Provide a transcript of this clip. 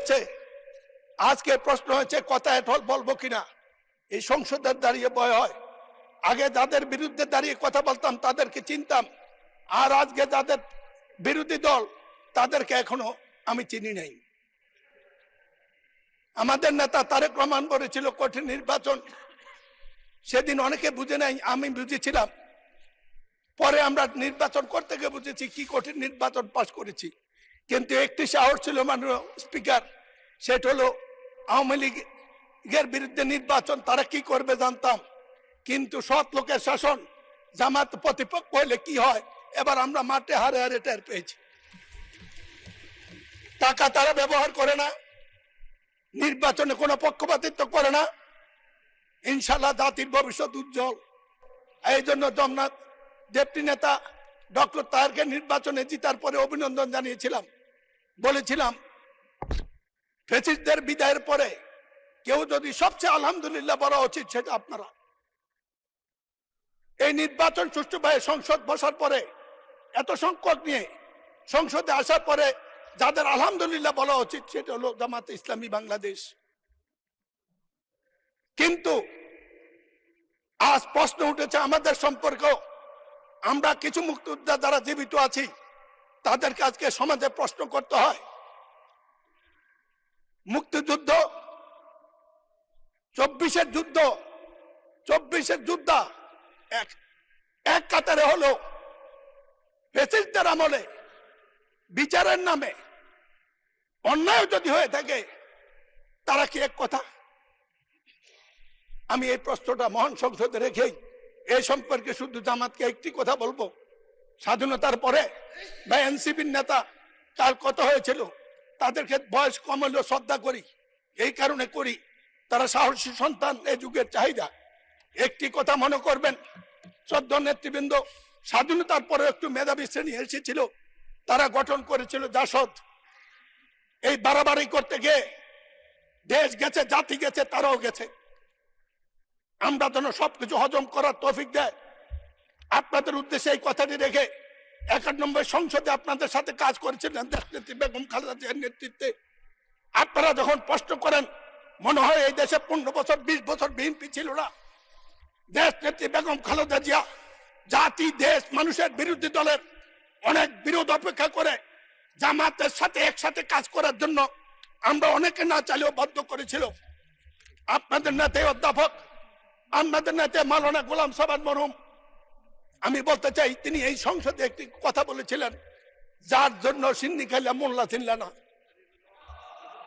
এসছে। আজকে প্রশ্ন হয়েছে কথায় ঢল বলবো কিনা। এই সংসদের দাঁড়িয়ে ভয় হয়। আগে যাদের বিরুদ্ধে দাঁড়িয়ে কথা বলতাম তাদেরকে চিনতাম, আর আজকে যাদের বিরোধী দল তাদেরকে এখনো আমি চিনি নাই। আমাদের নেতা তারেক রহমান বলেছিল কঠিন নির্বাচন, সেদিন অনেকে বুঝে নাই, আমি বুঝেছিলাম। পরে আমরা নির্বাচন করতে গিয়ে বুঝেছি কি কঠিন নির্বাচন পাশ করেছি। কিন্তু একটি সাহস ছিল মাননীয় স্পিকার, সেটা হলো আওয়ামী লীগের বিরুদ্ধে নির্বাচন তারা কি করবে জানতাম, কিন্তু সৎ লোকের শাসন, জামাত প্রতিপক্ষ হলে কি হয় এবার আমরা মাঠে হারে হারে টের পেয়েছি। টাকা তারা ব্যবহার করে না, নির্বাচনে কোনো পক্ষপাতিত্ব করে না। ইনশাল্লাহ জাতির ভবিষ্যৎ উজ্জ্বল। এই জন্য জগন্নাথ ডেপুটি নেতা ডক্টর তাহেরকে নির্বাচনে জিতার পরে অভিনন্দন জানিয়েছিলাম। বলেছিলাম ফ্যাসিস্টদের বিদায়ের পরে কেউ যদি সবচেয়ে আলহামদুলিল্লাহ বলা উচিত সেটা আপনারা। এই নির্বাচন সুষ্ঠুভাবে সংসদ বসার পরে এত সংকট নিয়ে সংসদে আসার পরে যাদের আলহামদুলিল্লাহ বলা উচিত সেটা হলো জামাতে ইসলামী বাংলাদেশ। কিন্তু আজ প্রশ্ন উঠেছে আমাদের সম্পর্কেও। আমরা কিছু মুক্তিযোদ্ধা যারা জীবিত আছি তাদেরকে আজকে সমাজে প্রশ্ন করতে হয়। মুক্তিযুদ্ধ 24-এর যুদ্ধ, 24-এর যোদ্ধা এক কাতারে হলো ফ্যাসিস্টদের আমলে বিচারের নামে অন্যায় যদি হয়ে থাকে তারা কি এক কথা? আমি এই প্রশ্নটা মহান সংসদে রেখেই এই সম্পর্কে শুধু জামাতকে একটি কথা বলবো। স্বাধীনতার পরে বা এনসিপির নেতা কাল কথা হয়েছিল, তাদেরকে বয়স কম হলেও শ্রদ্ধা করি, এই কারণে করি তারা সাহসী সন্তান, এই যুগের চাহিদা। একটি কথা মনে করবেন, শ্রদ্ধা নেতৃবৃন্দ, স্বাধীনতার পরে একটু মেধাবী শ্রেণী এসেছিল, তারা গঠন করেছিল জাসদ। এই বাড়াবাড়ি করতে গিয়ে দেশ গেছে, জাতি গেছে, তারাও গেছে। আমরা যেন সবকিছু হজম করার তৌফিক দেয়। আপনাদের উদ্দেশ্যে এই কথাটি রেখে 91 সংসদে আপনাদের সাথে কাজ করেছিলেন দেশনেত্রী বেগম খালেদা জিয়ার নেতৃত্বে। আপনারা যখন প্রশ্ন করেন মনে হয় এই দেশে 15 বছর 20 বছর বিএনপি ছিল না। দেশনেত্রী বেগম খালেদা জিয়া জাতি, দেশ, মানুষের বিরোধী দলের অনেক বিরোধ অপেক্ষা করে জামাতের সাথে একসাথে কাজ করার জন্য আমরা অনেকে না চাইলেও বাধ্য করেছিল। আপনাদের নেতা অধ্যাপক, আপনাদের নেতা মাওলানা গোলাম সাবান মরহুম, আমি বলতে চাই তিনি এই সংসদে একটি কথা বলেছিলেন, যার জন্য সিন্নি খাইলা মোল্লা চিনলা না।